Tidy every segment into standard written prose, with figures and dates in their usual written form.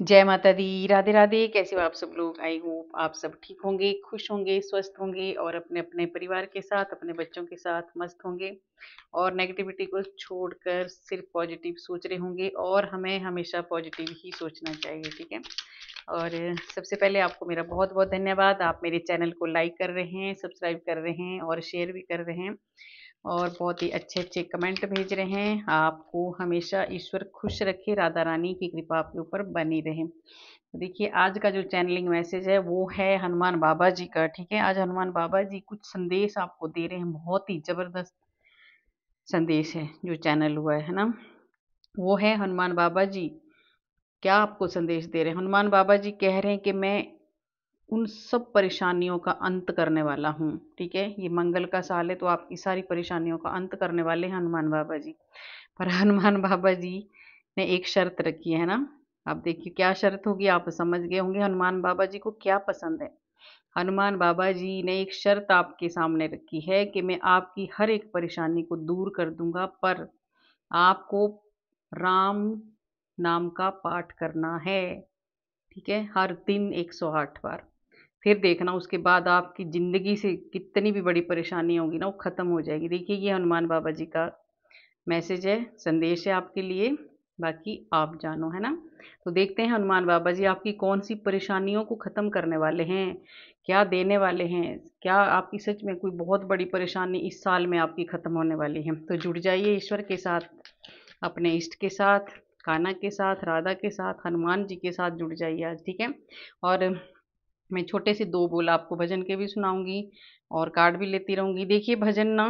जय माता दी, राधे राधे। कैसे हो आप सब लोग? आई होप आप सब ठीक होंगे, खुश होंगे, स्वस्थ होंगे और अपने अपने परिवार के साथ, अपने बच्चों के साथ मस्त होंगे और नेगेटिविटी को छोड़कर सिर्फ पॉजिटिव सोच रहे होंगे। और हमें हमेशा पॉजिटिव ही सोचना चाहिए, ठीक है। और सबसे पहले आपको मेरा बहुत बहुत धन्यवाद। आप मेरे चैनल को लाइक कर रहे हैं, सब्सक्राइब कर रहे हैं और शेयर भी कर रहे हैं और बहुत ही अच्छे अच्छे कमेंट भेज रहे हैं। आपको हमेशा ईश्वर खुश रखे, राधा रानी की कृपा आपके ऊपर बनी रहे। देखिए, आज का जो चैनलिंग मैसेज है वो है हनुमान बाबा जी का, ठीक है। आज हनुमान बाबा जी कुछ संदेश आपको दे रहे हैं, बहुत ही जबरदस्त संदेश है जो चैनल हुआ है ना। वो है हनुमान बाबा जी क्या आपको संदेश दे रहे हैं। हनुमान बाबा जी कह रहे हैं कि मैं उन सब परेशानियों का अंत करने वाला हूँ, ठीक है। ये मंगल का साल है तो आपकी सारी परेशानियों का अंत करने वाले हैं हनुमान बाबा जी। पर हनुमान बाबा जी ने एक शर्त रखी है ना। आप देखिए क्या शर्त होगी, आप समझ गए होंगे हनुमान बाबा जी को क्या पसंद है। हनुमान बाबा जी ने एक शर्त आपके सामने रखी है कि मैं आपकी हर एक परेशानी को दूर कर दूंगा, पर आपको राम नाम का पाठ करना है, ठीक है, हर दिन 108 बार। फिर देखना उसके बाद आपकी ज़िंदगी से कितनी भी बड़ी परेशानी होगी ना वो ख़त्म हो जाएगी। देखिए ये हनुमान बाबा जी का मैसेज है, संदेश है आपके लिए। बाकी आप जानो, है ना। तो देखते हैं हनुमान बाबा जी आपकी कौन सी परेशानियों को ख़त्म करने वाले हैं, क्या देने वाले हैं। क्या आपकी सच में कोई बहुत बड़ी परेशानी इस साल में आपकी ख़त्म होने वाली है। तो जुड़ जाइए ईश्वर के साथ, अपने इष्ट के साथ, कान्हा के साथ, राधा के साथ, हनुमान जी के साथ जुड़ जाइए आज, ठीक है। और मैं छोटे से 2 बोल आपको भजन के भी सुनाऊँगी और कार्ड भी लेती रहूँगी। देखिए भजन ना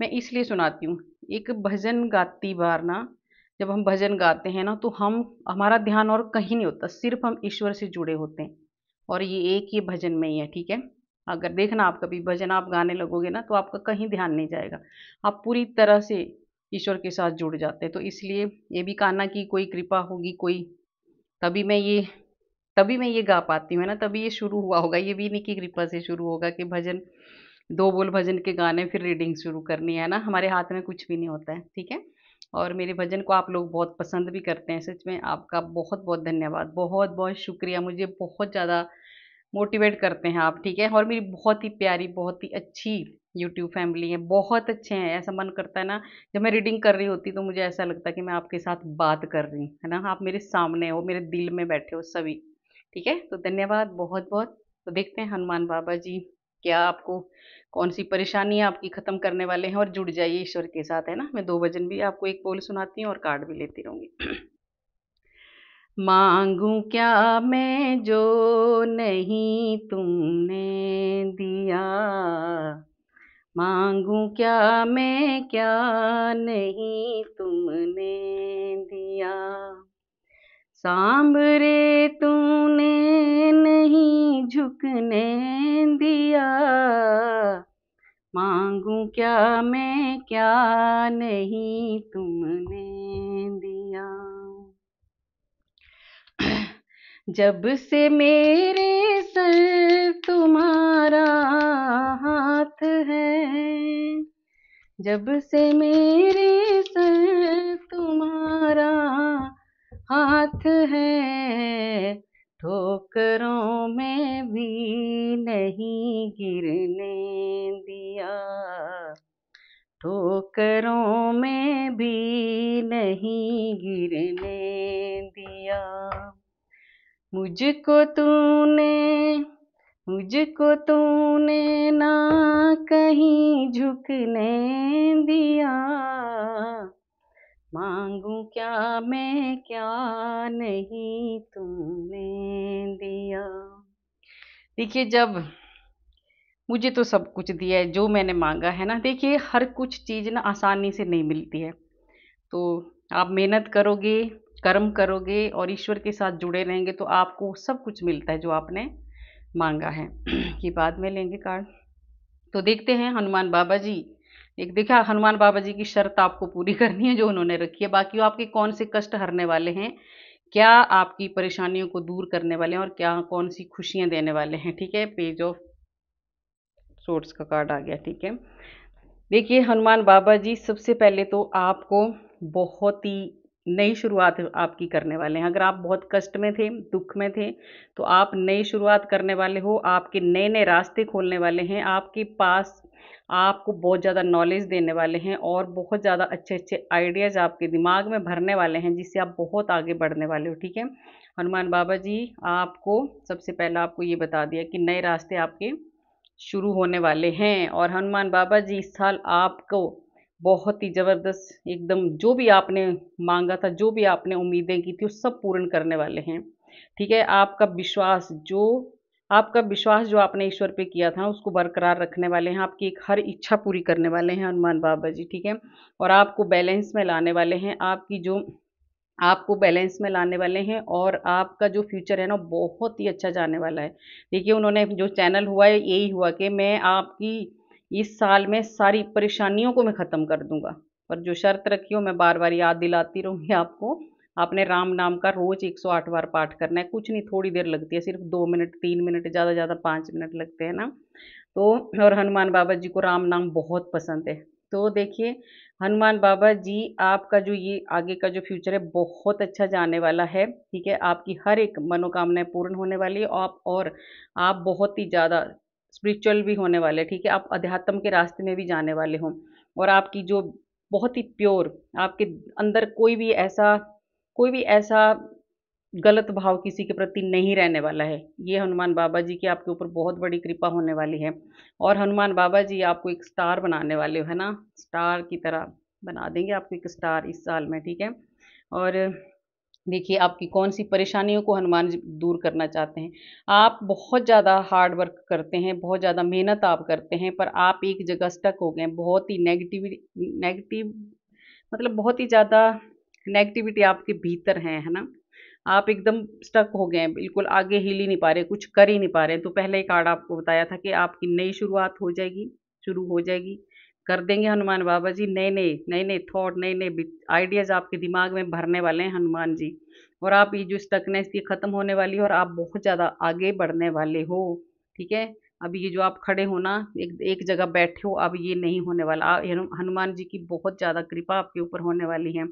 मैं इसलिए सुनाती हूँ, एक भजन गाती बार ना, जब हम भजन गाते हैं ना तो हम हमारा ध्यान और कहीं नहीं होता, सिर्फ़ हम ईश्वर से जुड़े होते हैं और ये एक ही भजन में ही है, ठीक है। अगर देखना आप कभी भजन आप गाने लगोगे ना तो आपका कहीं ध्यान नहीं जाएगा, आप पूरी तरह से ईश्वर के साथ जुड़ जाते हैं। तो इसलिए ये भी कान्हा की कोई कृपा होगी कोई, तभी मैं ये तभी मैं ये गा पाती हूँ, है ना, तभी ये शुरू हुआ होगा। ये भी इन्हीं की कृपा से शुरू होगा कि भजन 2 बोल भजन के गाने फिर रीडिंग शुरू करनी है ना, हमारे हाथ में कुछ भी नहीं होता है, ठीक है। और मेरे भजन को आप लोग बहुत पसंद भी करते हैं, सच में आपका बहुत-बहुत धन्यवाद, बहुत-बहुत शुक्रिया। मुझे बहुत ज़्यादा मोटिवेट करते हैं आप, ठीक है। और मेरी बहुत ही प्यारी, बहुत ही अच्छी यूट्यूब फैमिली है, बहुत अच्छे हैं। ऐसा मन करता है ना, जब मैं रीडिंग कर रही होती तो मुझे ऐसा लगता है कि मैं आपके साथ बात कर रही हूँ, है ना। आप मेरे सामने हो, मेरे दिल में बैठे हो सभी, ठीक है। तो धन्यवाद बहुत-बहुत। तो देखते हैं हनुमान बाबा जी क्या आपको कौन-सी परेशानी आपकी ख़त्म करने वाले हैं और जुड़ जाइए ईश्वर के साथ, है ना। मैं 2 भजन भी आपको एक बोल सुनाती हूँ और कार्ड भी लेती रहूँगी। माँगू क्या मैं जो नहीं तुमने दिया, माँगू क्या मैं क्या नहीं तुमने दिया, सांभरे तूने नहीं झुकने दिया, माँगू क्या मैं क्या नहीं तुमने दिया। जब से मेरे सर तुम्हारा हाथ है, जब से मेरे सर तुम्हारा हाथ है, ठोकरों में भी नहीं गिरने दिया, ठोकरों में भी नहीं गिरने दिया। मुझको तूने मुझको तूने ना कहीं झुकने दिया, मांगू क्या मैं क्या नहीं तुमने दिया। देखिए जब मुझे तो सब कुछ दिया है जो मैंने मांगा है ना। देखिए हर कुछ चीज़ ना आसानी से नहीं मिलती है, तो आप मेहनत करोगे, कर्म करोगे और ईश्वर के साथ जुड़े रहेंगे तो आपको सब कुछ मिलता है जो आपने मांगा है। ये बाद में लेंगे कार्ड। तो देखते हैं हनुमान बाबा जी, एक देखा हनुमान बाबा जी की शर्त आपको पूरी करनी है जो उन्होंने रखी है। बाकी आपके कौन से कष्ट हरने वाले हैं, क्या आपकी परेशानियों को दूर करने वाले हैं और क्या कौन सी खुशियां देने वाले हैं, ठीक है। पेज ऑफ सोर्ट्स का कार्ड आ गया, ठीक है। देखिए हनुमान बाबा जी सबसे पहले तो आपको बहुत ही नई शुरुआत आपकी करने वाले हैं। अगर आप बहुत कष्ट में थे, दुख में थे, तो आप नई शुरुआत करने वाले हो। आपके नए नए रास्ते खोलने वाले हैं। आपके पास आपको बहुत ज़्यादा नॉलेज देने वाले हैं और बहुत ज़्यादा अच्छे अच्छे आइडियाज़ आपके दिमाग में भरने वाले हैं, जिससे आप बहुत आगे बढ़ने वाले हो। ठीक है, हनुमान बाबा जी आपको सबसे पहला आपको ये बता दिया कि नए रास्ते आपके शुरू होने वाले हैं। और हनुमान बाबा जी इस साल आपको बहुत ही ज़बरदस्त एकदम जो भी आपने मांगा था, जो भी आपने उम्मीदें की थी, वो सब पूर्ण करने वाले हैं। ठीक है, आपका विश्वास जो आपने ईश्वर पे किया था, उसको बरकरार रखने वाले हैं। आपकी एक हर इच्छा पूरी करने वाले हैं हनुमान बाबा जी। ठीक है, और आपको बैलेंस में लाने वाले हैं। आपको बैलेंस में लाने वाले हैं और आपका जो फ्यूचर है ना, बहुत ही अच्छा जाने वाला है। देखिए, उन्होंने जो चैनल हुआ है, यही हुआ कि मैं आपकी इस साल में सारी परेशानियों को मैं ख़त्म कर दूंगा। पर जो शर्त रखी हो, मैं बार बार याद दिलाती रहूंगी आपको। आपने राम नाम का रोज 108 बार पाठ करना है। कुछ नहीं, थोड़ी देर लगती है, सिर्फ 2 मिनट 3 मिनट, ज़्यादा ज़्यादा 5 मिनट लगते हैं ना। तो और हनुमान बाबा जी को राम नाम बहुत पसंद है। तो देखिए, हनुमान बाबा जी आपका जो ये आगे का जो फ्यूचर है, बहुत अच्छा जाने वाला है। ठीक है, आपकी हर एक मनोकामनाएं पूर्ण होने वाली है। आप बहुत ही ज़्यादा स्पिरिचुअल भी होने वाले हैं। ठीक है, आप अध्यात्म के रास्ते में भी जाने वाले हो। और आपकी जो बहुत ही प्योर आपके अंदर कोई भी ऐसा गलत भाव किसी के प्रति नहीं रहने वाला है। ये हनुमान बाबा जी की आपके ऊपर बहुत बड़ी कृपा होने वाली है। और हनुमान बाबा जी आपको एक स्टार बनाने वाले हो, है ना? स्टार की तरह बना देंगे आपको एक स्टार इस साल में। ठीक है, और देखिए, आपकी कौन सी परेशानियों को हनुमान जी दूर करना चाहते हैं। आप बहुत ज़्यादा हार्ड वर्क करते हैं, बहुत ज़्यादा मेहनत आप करते हैं, पर आप एक जगह स्टक हो गए हैं। बहुत ही नेगेटिव मतलब बहुत ही ज़्यादा नेगेटिविटी आपके भीतर है ना? आप एकदम स्टक हो गए हैं, बिल्कुल आगे हिल ही नहीं पा रहे, कुछ कर ही नहीं पा रहे। तो पहले ही कार्ड आपको बताया था कि आपकी नई शुरुआत हो जाएगी, शुरू हो जाएगी। कर देंगे हनुमान बाबा जी। नए-नए थॉट, नए-नए आइडियाज़ आपके दिमाग में भरने वाले हैं हनुमान जी। और आप ये जो स्टकनेस ये खत्म होने वाली है और आप बहुत ज़्यादा आगे बढ़ने वाले हो। ठीक है? अब ये जो आप खड़े हो ना, एक एक जगह बैठे हो, अब ये नहीं होने वाला। हनुमान जी की बहुत ज़्यादा कृपा आपके ऊपर होने वाली है।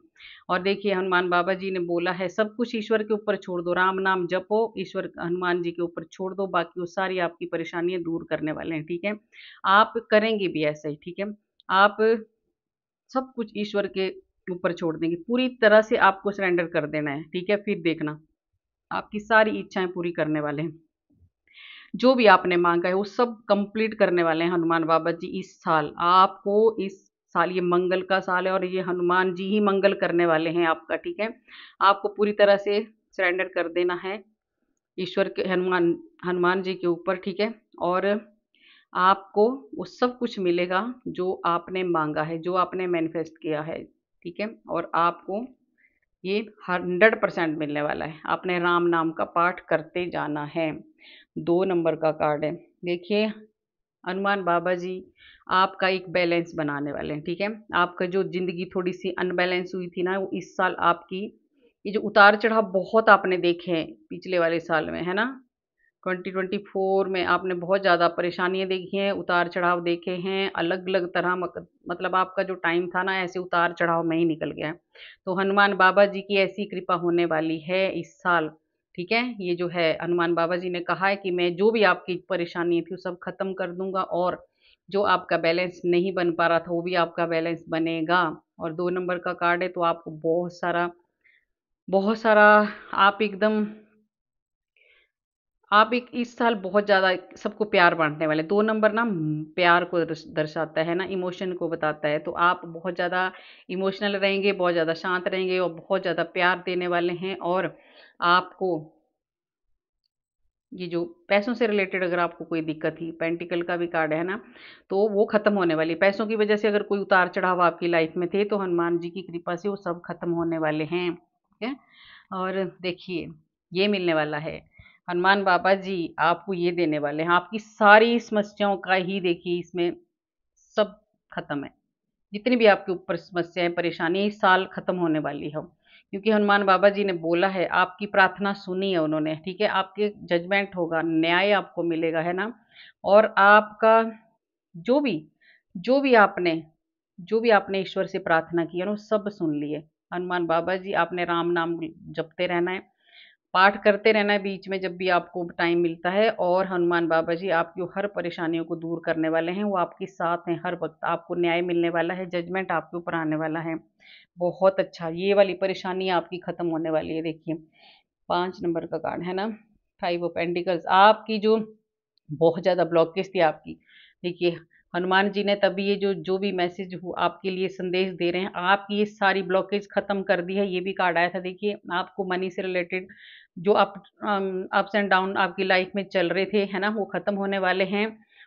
और देखिए, हनुमान बाबा जी ने बोला है, सब कुछ ईश्वर के ऊपर छोड़ दो, राम नाम जपो, ईश्वर हनुमान जी के ऊपर छोड़ दो, बाकी वो सारी आपकी परेशानियाँ दूर करने वाले हैं। ठीक है? आप करेंगे भी ऐसा ही। ठीक है? आप सब कुछ ईश्वर के ऊपर छोड़ देंगे, पूरी तरह से आपको सरेंडर कर देना है। ठीक है, फिर देखना आपकी सारी इच्छाएं पूरी करने वाले हैं। जो भी आपने मांगा है वो सब कंप्लीट करने वाले हैं हनुमान बाबा जी इस साल। आपको इस साल, ये मंगल का साल है और ये हनुमान जी ही मंगल करने वाले हैं आपका। ठीक है, आपको पूरी तरह से सरेंडर कर देना है ईश्वर के, हनुमान हनुमान जी के ऊपर। ठीक है, और आपको वो सब कुछ मिलेगा जो आपने मांगा है, जो आपने मैनिफेस्ट किया है। ठीक है, और आपको ये 100% मिलने वाला है। आपने राम नाम का पाठ करते जाना है। 2 नंबर का कार्ड है। देखिए, हनुमान बाबा जी आपका एक बैलेंस बनाने वाले हैं। ठीक है, आपका जो जिंदगी थोड़ी सी अनबैलेंस हुई थी ना, वो इस साल आपकी ये जो उतार चढ़ाव बहुत आपने देखे हैं पिछले वाले साल में, है ना? 2024 में आपने बहुत ज़्यादा परेशानियाँ देखी हैं, उतार-चढ़ाव देखे हैं, अलग-अलग तरह मतलब आपका जो टाइम था ना, ऐसे उतार-चढ़ाव में ही निकल गया है। तो हनुमान बाबा जी की ऐसी कृपा होने वाली है इस साल। ठीक है? ये जो है, हनुमान बाबा जी ने कहा है कि मैं जो भी आपकी परेशानी थी, वो सब खत्म कर दूँगा, और जो आपका बैलेंस नहीं बन पा रहा था, वो भी आपका बैलेंस बनेगा। और 2 नंबर का कार्ड है, तो आपको बहुत सारा आप एक इस साल बहुत ज़्यादा सबको प्यार बाँटने वाले हैं। 2 नंबर ना प्यार को दर्शाता है ना, इमोशन को बताता है। तो आप बहुत ज़्यादा इमोशनल रहेंगे, बहुत ज़्यादा शांत रहेंगे और बहुत ज़्यादा प्यार देने वाले हैं। और आपको ये जो पैसों से रिलेटेड अगर आपको कोई दिक्कत थी, पेंटिकल का भी कार्ड है ना, तो वो खत्म होने वाली है। पैसों की वजह से अगर कोई उतार-चढ़ाव आपकी लाइफ में थे, तो हनुमान जी की कृपा से वो सब खत्म होने वाले हैं। ठीक है? और देखिए, ये मिलने वाला है। हनुमान बाबा जी आपको ये देने वाले हैं, आपकी सारी समस्याओं का ही देखिए इसमें सब खत्म है। जितनी भी आपके ऊपर समस्याएँ, परेशानी इस साल खत्म होने वाली है। क्योंकि हनुमान बाबा जी ने बोला है, आपकी प्रार्थना सुनी है उन्होंने। ठीक है? आपके जजमेंट होगा, न्याय आपको मिलेगा, है ना? और आपका जो भी जो भी आपने जो भी आपने ईश्वर से प्रार्थना की है ना, वो सब सुन ली है। हनुमान बाबा जी आपने राम नाम जपते रहना है, पाठ करते रहना है बीच में जब भी आपको टाइम मिलता है। और हनुमान बाबा जी आपकी हर परेशानियों को दूर करने वाले हैं, वो आपके साथ हैं हर वक्त, आपको न्याय मिलने वाला है, जजमेंट आपके ऊपर आने वाला है। बहुत अच्छा, ये वाली परेशानी आपकी खत्म होने वाली है। देखिए 5 नंबर का कार्ड है ना, 5 ऑफ पेंटिकल्स, आपकी जो बहुत ज़्यादा ब्लॉकेज थी आपकी, देखिए हनुमान जी ने तभी ये जो जो भी मैसेज आपके लिए संदेश दे रहे हैं, आपकी ये सारी ब्लॉकेज खत्म कर दी है। ये भी कार्ड आया था, देखिए आपको मनी से रिलेटेड जो अप्स एंड डाउन आपकी लाइफ में चल रहे थे, है ना, वो खत्म होने वाले हैं।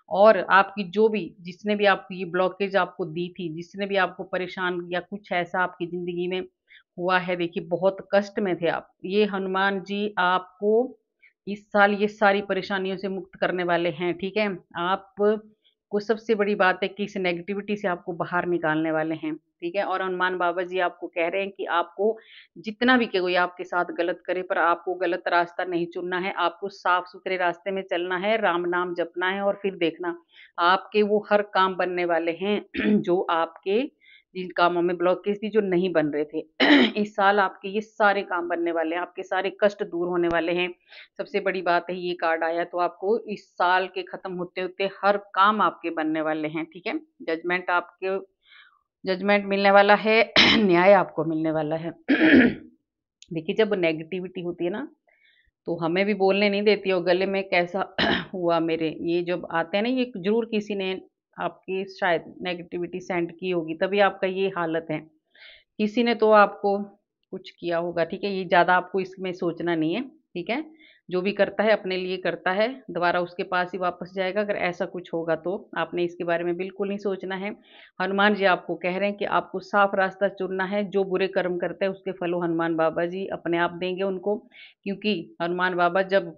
और आपकी जो भी, जिसने भी आपकी ये ब्लॉकेज आपको दी थी, जिसने भी आपको परेशान या कुछ ऐसा आपकी जिंदगी में हुआ है, देखिए बहुत कष्ट में थे आप, ये हनुमान जी आपको इस साल ये सारी परेशानियों से मुक्त करने वाले हैं। ठीक है, आपको सबसे बड़ी बात है कि इस नेगेटिविटी से आपको बाहर निकालने वाले हैं। ठीक है, और हनुमान बाबा जी आपको कह रहे हैं कि आपको जितना भी कोई आपके साथ गलत करे, पर आपको गलत रास्ता नहीं चुनना है, आपको साफ सुथरे रास्ते में चलना है, राम नाम जपना है, और फिर देखना आपके वो हर काम बनने वाले हैं जो आपके जिन कामों में ब्लॉकेज थी, जो नहीं बन रहे थे इस साल आपके ये सारे काम बनने वाले हैं, आपके सारे कष्ट दूर होने वाले हैं। सबसे बड़ी बात है ये कार्ड आया, तो आपको इस साल के खत्म होते होते हर काम आपके बनने वाले हैं। ठीक है, जजमेंट आपके जजमेंट मिलने वाला है न्याय आपको मिलने वाला है देखिए जब नेगेटिविटी होती है ना, तो हमें भी बोलने नहीं देती, और गले में कैसा हुआ मेरे, ये जब आते हैं ना, ये जरूर किसी ने आपकी शायद नेगेटिविटी सेंड की होगी, तभी आपका ये हालत है। किसी ने तो आपको कुछ किया होगा। ठीक है, ये ज़्यादा आपको इसमें सोचना नहीं है। ठीक है, जो भी करता है अपने लिए करता है, दोबारा उसके पास ही वापस जाएगा। अगर ऐसा कुछ होगा तो आपने इसके बारे में बिल्कुल नहीं सोचना है। हनुमान जी आपको कह रहे हैं कि आपको साफ रास्ता चुनना है, जो बुरे कर्म करते हैं उसके फलों हनुमान बाबा जी अपने आप देंगे उनको, क्योंकि हनुमान बाबा जब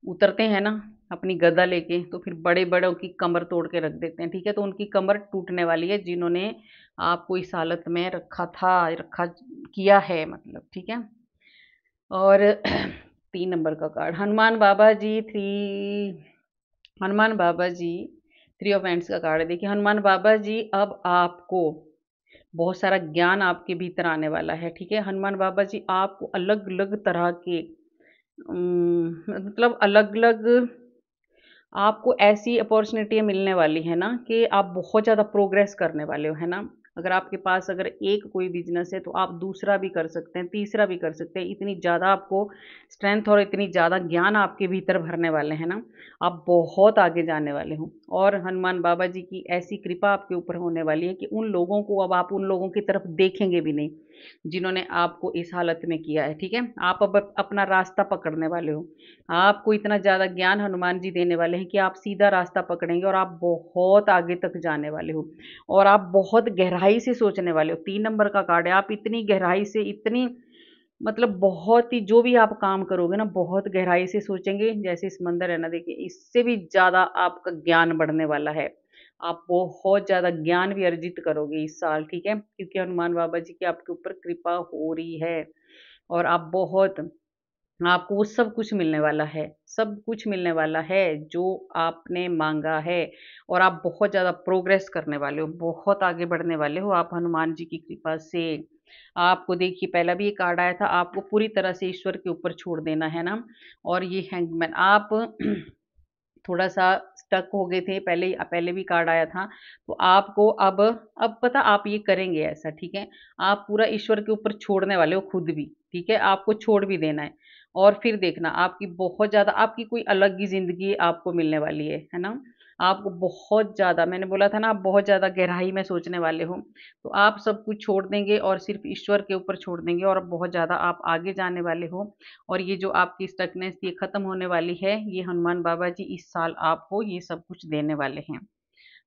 उतरते हैं ना अपनी गदा लेके, तो फिर बड़े बड़ों की कमर तोड़ के रख देते हैं। ठीक है, तो उनकी कमर टूटने वाली है, जिन्होंने आपको इस हालत में रखा था, रखा किया है मतलब। ठीक है, और 3 नंबर का कार्ड हनुमान बाबा जी, हनुमान बाबा जी 3 ऑफ हैंड्स का कार्ड है। देखिए हनुमान बाबा जी अब आपको बहुत सारा ज्ञान आपके भीतर आने वाला है। ठीक है, हनुमान बाबा जी आपको अलग अलग तरह के मतलब अलग अलग आपको ऐसी अपॉर्चुनिटी मिलने वाली है ना, कि आप बहुत ज़्यादा प्रोग्रेस करने वाले हो, है ना। अगर आपके पास अगर एक कोई बिजनेस है, तो आप दूसरा भी कर सकते हैं, तीसरा भी कर सकते हैं। इतनी ज़्यादा आपको स्ट्रेंथ और इतनी ज़्यादा ज्ञान आपके भीतर भरने वाले हैं ना, आप बहुत आगे जाने वाले हो। और हनुमान बाबा जी की ऐसी कृपा आपके ऊपर होने वाली है कि उन लोगों को, अब आप उन लोगों की तरफ देखेंगे भी नहीं जिन्होंने आपको इस हालत में किया है। ठीक है, आप अब अपना रास्ता पकड़ने वाले हो। आपको इतना ज़्यादा ज्ञान हनुमान जी देने वाले हैं कि आप सीधा रास्ता पकड़ेंगे, और आप बहुत आगे तक जाने वाले हो, और आप बहुत गहराई से सोचने वाले हो। 3 नंबर का कार्ड है, आप इतनी गहराई से, इतनी मतलब बहुत ही, जो भी आप काम करोगे ना, बहुत गहराई से सोचेंगे। जैसे समंदर है ना, देखिए इससे भी ज़्यादा आपका ज्ञान बढ़ने वाला है। आप बहुत ज़्यादा ज्ञान भी अर्जित करोगे इस साल। ठीक है, क्योंकि हनुमान बाबा जी की आपके ऊपर कृपा हो रही है, और आप बहुत, आपको वो सब कुछ मिलने वाला है, सब कुछ मिलने वाला है जो आपने माँगा है, और आप बहुत ज़्यादा प्रोग्रेस करने वाले हो, बहुत आगे बढ़ने वाले हो आप हनुमान जी की कृपा से। आपको देखिए पहला भी ये कार्ड आया था, आपको पूरी तरह से ईश्वर के ऊपर छोड़ देना है ना। और ये हैंगमैन, आप थोड़ा-सा स्टक हो गए थे, पहले भी कार्ड आया था, तो आपको अब पता आप ये करेंगे ऐसा। ठीक है, आप पूरा ईश्वर के ऊपर छोड़ने वाले हो खुद भी। ठीक है, आपको छोड़ भी देना है, और फिर देखना आपकी बहुत ज़्यादा, आपकी कोई अलग ही ज़िंदगी आपको मिलने वाली है ना? आपको बहुत ज़्यादा, मैंने बोला था ना, आप बहुत ज़्यादा गहराई में सोचने वाले हो, तो आप सब कुछ छोड़ देंगे और सिर्फ़ ईश्वर के ऊपर छोड़ देंगे, और बहुत ज़्यादा आप आगे जाने वाले हो। और ये जो आपकी स्टकनेस थी, ये खत्म होने वाली है। ये हनुमान बाबा जी इस साल आपको ये सब कुछ देने वाले हैं।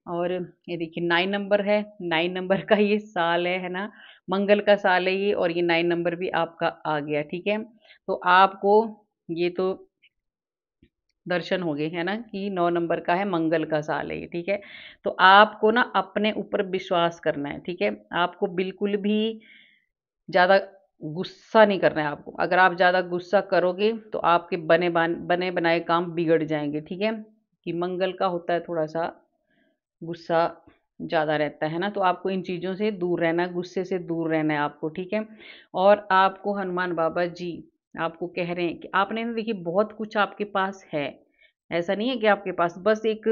और ये देखिए 9 नंबर है, 9 नंबर का ये साल है ना? मंगल का साल है ये, और ये 9 नंबर भी आपका आ गया। ठीक है, तो आपको ये तो दर्शन हो गए है ना, कि 9 नंबर का है, मंगल का साल है ये। ठीक है, तो आपको ना अपने ऊपर विश्वास करना है। ठीक है, आपको बिल्कुल भी ज़्यादा गुस्सा नहीं करना है आपको। अगर आप ज़्यादा गुस्सा करोगे, तो आपके बने बनाए काम बिगड़ जाएँगे। ठीक है? कि मंगल का होता है थोड़ा-सा गुस्सा ज़्यादा रहता है ना, तो आपको इन चीज़ों से दूर रहना है, गुस्से से दूर रहना है आपको, ठीक है। और आपको हनुमान बाबा जी आपको कह रहे हैं कि आपने ना देखिए बहुत कुछ आपके पास है, ऐसा नहीं है कि आपके पास बस एक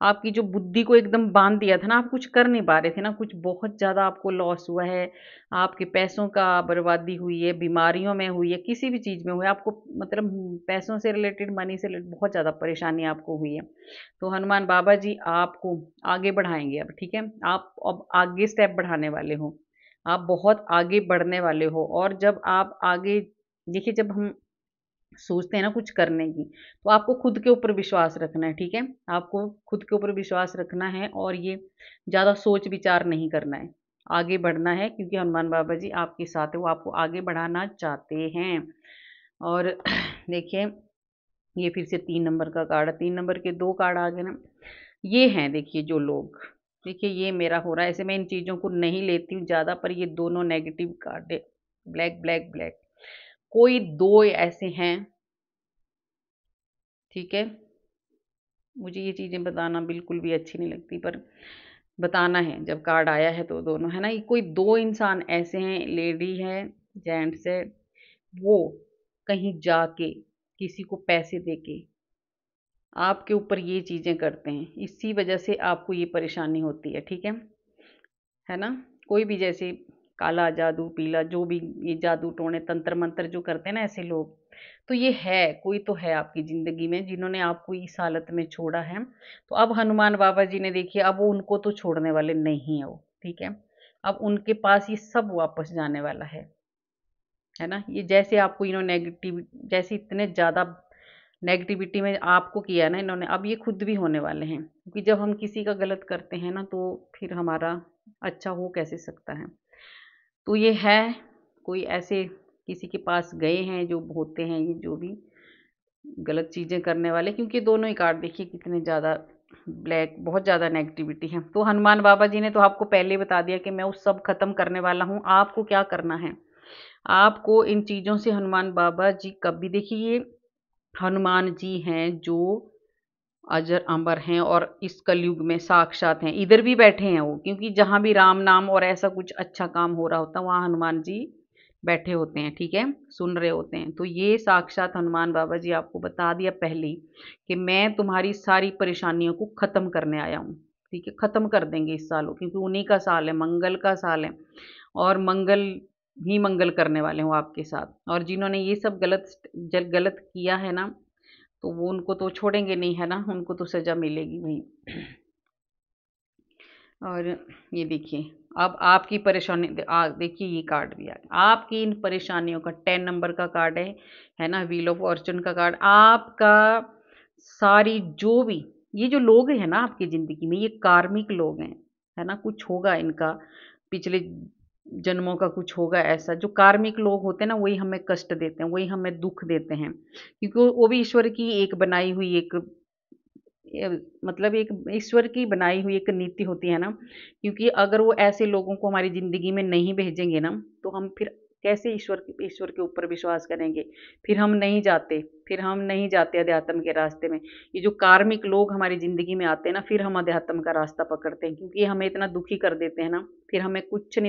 आपकी जो बुद्धि को एकदम बांध दिया था ना, आप कुछ कर नहीं पा रहे थे ना, कुछ बहुत ज़्यादा आपको लॉस हुआ है, आपके पैसों का बर्बादी हुई है, बीमारियों में हुई है, किसी भी चीज़ में हुई है, आपको मतलब पैसों से रिलेटेड, मनी से रिलेटेड बहुत ज़्यादा परेशानी आपको हुई है। तो हनुमान बाबा जी आपको आगे बढ़ाएंगे अब, ठीक है। आप अब आगे स्टेप बढ़ाने वाले हो, आप बहुत आगे बढ़ने वाले हो। और जब आप आगे देखिए, जब हम सोचते हैं ना कुछ करने की, तो आपको खुद के ऊपर विश्वास रखना है, ठीक है। आपको खुद के ऊपर विश्वास रखना है और ये ज़्यादा सोच विचार नहीं करना है, आगे बढ़ना है, क्योंकि हनुमान बाबा जी आपके साथ है, वो आपको आगे बढ़ाना चाहते हैं। और देखिए, ये फिर से 3 नंबर का कार्ड है, 3 नंबर के 2 कार्ड आ गए ना। ये हैं देखिए जो लोग, देखिए ये मेरा हो रहा है, ऐसे मैं इन चीज़ों को नहीं लेती हूँ ज़्यादा, पर ये दोनों नेगेटिव कार्ड है, ब्लैक ब्लैक ब्लैक। कोई दो ऐसे हैं, ठीक है। मुझे ये चीज़ें बताना बिल्कुल भी अच्छी नहीं लगती, पर बताना है, जब कार्ड आया है तो दोनों है ना। ये कोई दो इंसान ऐसे हैं, लेडी है, जेंट्स है, वो कहीं जाके किसी को पैसे देके आपके ऊपर ये चीज़ें करते हैं, इसी वजह से आपको ये परेशानी होती है ना। कोई भी जैसे काला जादू, पीला, जो भी ये जादू टोने तंत्र मंत्र जो करते हैं ना ऐसे लोग, तो ये है, कोई तो है आपकी ज़िंदगी में जिन्होंने आपको इस हालत में छोड़ा है। तो अब हनुमान बाबा जी ने देखिए, अब वो उनको तो छोड़ने वाले नहीं है वो, ठीक है। अब उनके पास ये सब वापस जाने वाला है ना। ये जैसे आपको इन्होंने जैसे इतने ज़्यादा नेगेटिविटी में आपको किया ना इन्होंने, अब ये खुद भी होने वाले हैं, क्योंकि जब हम किसी का गलत करते हैं ना, तो फिर हमारा अच्छा हो कैसे सकता है। तो ये है, कोई ऐसे किसी के पास गए हैं जो होते हैं ये जो भी गलत चीज़ें करने वाले, क्योंकि दोनों ही कार्ड देखिए कितने ज़्यादा ब्लैक, बहुत ज़्यादा नेगेटिविटी है। तो हनुमान बाबा जी ने तो आपको पहले ही बता दिया कि मैं उस सब खत्म करने वाला हूँ। आपको क्या करना है, आपको इन चीज़ों से हनुमान बाबा जी कभी देखिए, ये हनुमान जी हैं जो अजर अमर हैं और इस कलयुग में साक्षात हैं, इधर भी बैठे हैं वो, क्योंकि जहाँ भी राम नाम और ऐसा कुछ अच्छा काम हो रहा होता है वहाँ हनुमान जी बैठे होते हैं, ठीक है, सुन रहे होते हैं। तो ये साक्षात हनुमान बाबा जी आपको बता दिया पहले ही कि मैं तुम्हारी सारी परेशानियों को खत्म करने आया हूँ, ठीक है। खत्म कर देंगे इस साल, क्योंकि उन्हीं का साल है, मंगल का साल है, और मंगल ही मंगल करने वाले हूँ आपके साथ। और जिन्होंने ये सब गलत किया है ना, तो वो उनको तो छोड़ेंगे नहीं, है ना, उनको तो सज़ा मिलेगी वहीं। और ये देखिए, अब आपकी परेशानी देखिए ये कार्ड भी आ गया, आपकी इन परेशानियों का 10 नंबर का कार्ड है ना, व्हील ऑफ फॉर्चून का कार्ड। आपका सारी जो भी ये जो लोग हैं ना आपकी ज़िंदगी में, ये कार्मिक लोग हैं, है ना, कुछ होगा इनका, पिछले जन्मों का कुछ होगा ऐसा। जो कार्मिक लोग होते हैं ना, वही हमें कष्ट देते हैं, वही हमें दुख देते हैं, क्योंकि वो भी ईश्वर की एक बनाई हुई एक मतलब एक ईश्वर की बनाई हुई एक नीति होती है ना। क्योंकि अगर वो ऐसे लोगों को हमारी ज़िंदगी में नहीं भेजेंगे ना, तो हम फिर कैसे ईश्वर के ऊपर विश्वास करेंगे। फिर हम नहीं जाते अध्यात्म के रास्ते में। ये जो कार्मिक लोग हमारी ज़िंदगी में आते हैं ना, फिर हम अध्यात्म का रास्ता पकड़ते हैं, क्योंकि ये हमें इतना दुखी कर देते हैं ना, फिर हमें कुछ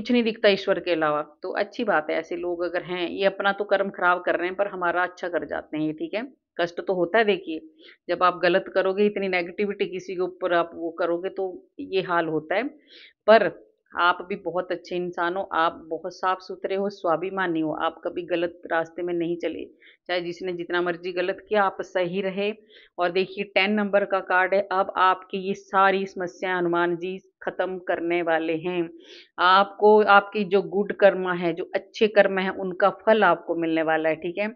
नहीं दिखता ईश्वर के अलावा। तो अच्छी बात है, ऐसे लोग अगर हैं, ये अपना तो कर्म खराब कर रहे हैं, पर हमारा अच्छा कर जाते हैं ये, ठीक है। कष्ट तो होता है देखिए, जब आप गलत करोगे, इतनी नेगेटिविटी किसी के ऊपर आप वो करोगे, तो ये हाल होता है। पर आप भी बहुत अच्छे इंसान हो, आप बहुत साफ सुथरे हो, स्वाभिमानी हो, आप कभी गलत रास्ते में नहीं चले, चाहे जिसने जितना मर्जी गलत किया, आप सही रहे। और देखिए 10 नंबर का कार्ड है, अब आपकी ये सारी समस्याएं हनुमान जी खत्म करने वाले हैं। आपको आपकी जो गुड कर्म है, जो अच्छे कर्म है, उनका फल आपको मिलने वाला है, ठीक है।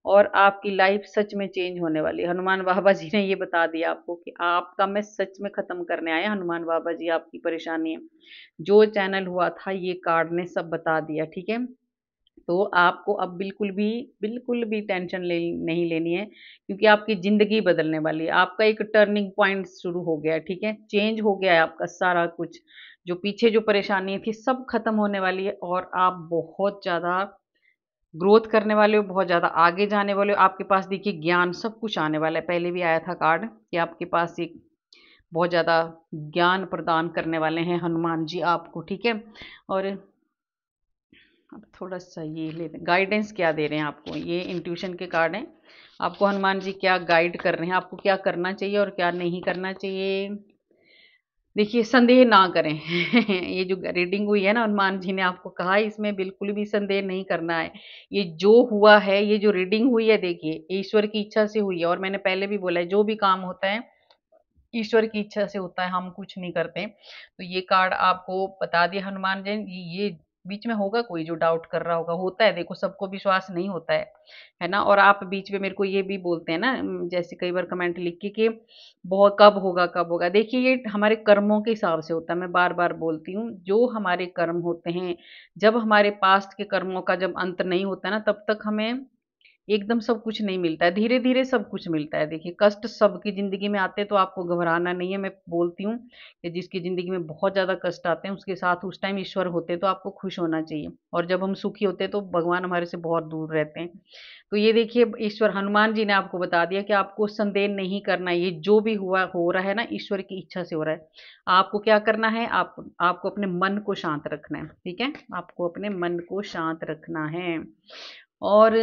और आपकी लाइफ सच में चेंज होने वाली है। हनुमान बाबा जी ने ये बता दिया आपको कि आपका मैं सच में खत्म करने आया हनुमान बाबा जी आपकी परेशानी है। जो चैनल हुआ था ये कार्ड ने सब बता दिया, ठीक है। तो आपको अब बिल्कुल भी टेंशन नहीं लेनी है, क्योंकि आपकी ज़िंदगी बदलने वाली है। आपका एक टर्निंग पॉइंट शुरू हो गया है, ठीक है। चेंज हो गया है आपका सारा कुछ, जो पीछे जो परेशानी थी सब खत्म होने वाली है, और आप बहुत ज़्यादा ग्रोथ करने वाले हो, बहुत ज़्यादा आगे जाने वाले हो। आपके पास देखिए ज्ञान सब कुछ आने वाला है। पहले भी आया था कार्ड कि आपके पास एक बहुत ज़्यादा ज्ञान प्रदान करने वाले हैं हनुमान जी आपको, ठीक है। और अब थोड़ा सा ये ले गाइडेंस क्या दे रहे हैं आपको, ये इंट्यूशन के कार्ड हैं। आपको हनुमान जी क्या गाइड कर रहे हैं, आपको क्या करना चाहिए और क्या नहीं करना चाहिए। देखिए, संदेह ना करें। ये जो रीडिंग हुई है ना, हनुमान जी ने आपको कहा है, इसमें बिल्कुल भी संदेह नहीं करना है। ये जो हुआ है, ये जो रीडिंग हुई है, देखिए ईश्वर की इच्छा से हुई है। और मैंने पहले भी बोला है, जो भी काम होता है ईश्वर की इच्छा से होता है, हम कुछ नहीं करते। तो ये कार्ड आपको बता दिया हनुमान जी। ये बीच में होगा कोई जो डाउट कर रहा होगा, होता है, देखो सबको विश्वास नहीं होता है ना। और आप बीच में मेरे को ये भी बोलते हैं ना, जैसे कई बार कमेंट लिख के कि बहुत कब होगा कब होगा। देखिए, ये हमारे कर्मों के हिसाब से होता है। मैं बार बार बोलती हूँ, जो हमारे कर्म होते हैं, जब हमारे पास्ट के कर्मों का जब अंत नहीं होता ना, तब तक हमें एकदम सब कुछ नहीं मिलता है, धीरे-धीरे सब कुछ मिलता है। देखिए, कष्ट सबकी ज़िंदगी में आते हैं, तो आपको घबराना नहीं है। मैं बोलती हूँ कि जिसकी ज़िंदगी में बहुत ज़्यादा कष्ट आते हैं, उसके साथ उस टाइम ईश्वर होते हैं, तो आपको खुश होना चाहिए। और जब हम सुखी होते हैं, तो भगवान हमारे से बहुत दूर रहते हैं। तो ये देखिए, ईश्वर हनुमान जी ने आपको बता दिया कि आपको संदेह नहीं करना है। ये जो भी हुआ हो रहा है ना, ईश्वर की इच्छा से हो रहा है। आपको क्या करना है, आपको अपने मन को शांत रखना है, ठीक है? आपको अपने मन को शांत रखना है। और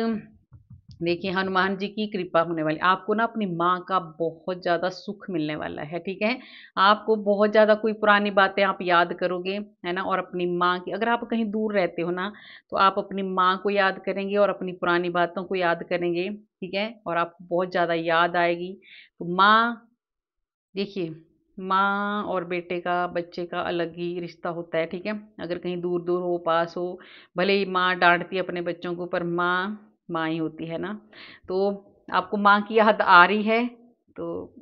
देखिए, हनुमान जी की कृपा होने वाली, आपको ना अपनी माँ का बहुत ज़्यादा सुख मिलने वाला है, ठीक है। आपको बहुत ज़्यादा कोई पुरानी बातें आप याद करोगे, है ना। और अपनी माँ की, अगर आप कहीं दूर रहते हो ना, तो आप अपनी माँ को याद करेंगे और अपनी पुरानी बातों को याद करेंगे, ठीक है। और आपको बहुत ज़्यादा याद आएगी। तो माँ, देखिए, माँ और बेटे का, बच्चे का अलग ही रिश्ता होता है, ठीक है। अगर कहीं दूर दूर हो, पास हो, भले ही माँ डांटती है अपने बच्चों को, पर माँ माँ ही होती है ना। तो आपको माँ की याद आ रही है, तो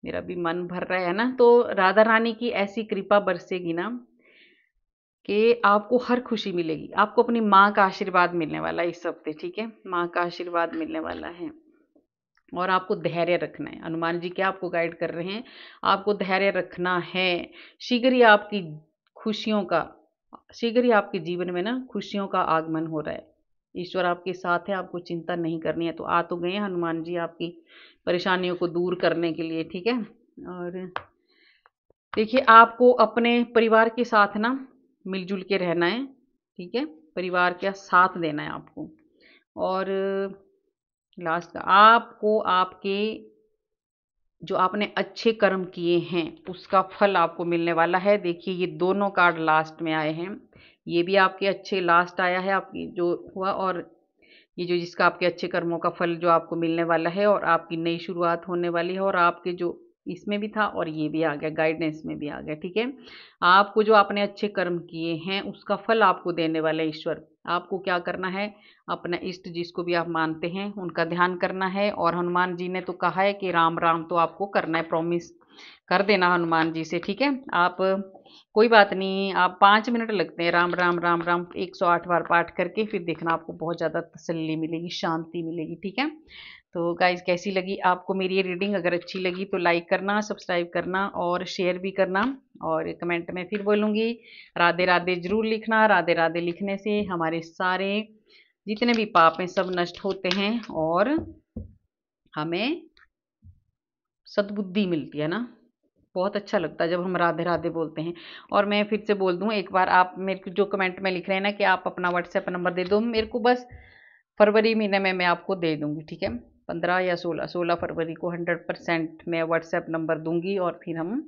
मेरा भी मन भर रहा है ना। तो राधा रानी की ऐसी कृपा बरसेगी ना कि आपको हर खुशी मिलेगी। आपको अपनी माँ का आशीर्वाद मिलने वाला है इस हफ्ते, ठीक है। माँ का आशीर्वाद मिलने वाला है। और आपको धैर्य रखना है। हनुमान जी क्या आपको गाइड कर रहे हैं, आपको धैर्य रखना है। शीघ्र ही आपकी खुशियों का, शीघ्र ही आपके जीवन में ना खुशियों का आगमन हो रहा है। ईश्वर आपके साथ है, आपको चिंता नहीं करनी है। तो आ तो गए हैं हनुमान जी आपकी परेशानियों को दूर करने के लिए, ठीक है। और देखिए, आपको अपने परिवार के साथ ना मिलजुल के रहना है, ठीक है। परिवार का साथ देना है आपको। और लास्ट का, आपको आपके जो आपने अच्छे कर्म किए हैं, उसका फल आपको मिलने वाला है। देखिए, ये दोनों कार्ड लास्ट में आए हैं। ये भी आपके अच्छे लास्ट आया है, आपकी जो हुआ। और ये जो जिसका आपके अच्छे कर्मों का फल जो आपको मिलने वाला है, और आपकी नई शुरुआत होने वाली है। और आपके जो इसमें भी था और ये भी आ गया, गाइडेंस में भी आ गया, ठीक है। आपको जो आपने अच्छे कर्म किए हैं, उसका फल आपको देने वाला है ईश्वर। आपको क्या करना है, अपना इष्ट जिसको भी आप मानते हैं, उनका ध्यान करना है। और हनुमान जी ने तो कहा है कि राम राम तो आपको करना है, प्रॉमिस कर देना हनुमान जी से, ठीक है। आप, कोई बात नहीं, आप 5 मिनट लगते हैं राम राम राम राम 108 बार पाठ करके, फिर देखना आपको बहुत ज़्यादा तसल्ली मिलेगी, शांति मिलेगी, ठीक है। तो गाइज, कैसी लगी आपको मेरी ये रीडिंग, अगर अच्छी लगी तो लाइक करना, सब्सक्राइब करना और शेयर भी करना। और कमेंट में फिर बोलूँगी, राधे राधे ज़रूर लिखना। राधे राधे लिखने से हमारे सारे जितने भी पाप हैं सब नष्ट होते हैं, और हमें सद्बुद्धि मिलती है ना। बहुत अच्छा लगता है जब हम राधे राधे बोलते हैं। और मैं फिर से बोल दूं एक बार, आप मेरे को जो कमेंट में लिख रहे हैं ना कि आप अपना व्हाट्सएप नंबर दे दो मेरे को, बस फरवरी महीने में मैं आपको दे दूंगी, ठीक है। 15 या 16 फरवरी को 100% मैं व्हाट्सएप नंबर दूंगी। और फिर हम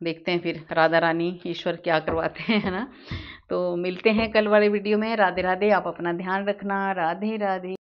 देखते हैं फिर राधा रानी ईश्वर क्या करवाते हैं, है ना। तो मिलते हैं कल वाले वीडियो में। राधे राधे, आप अपना ध्यान रखना। राधे राधे।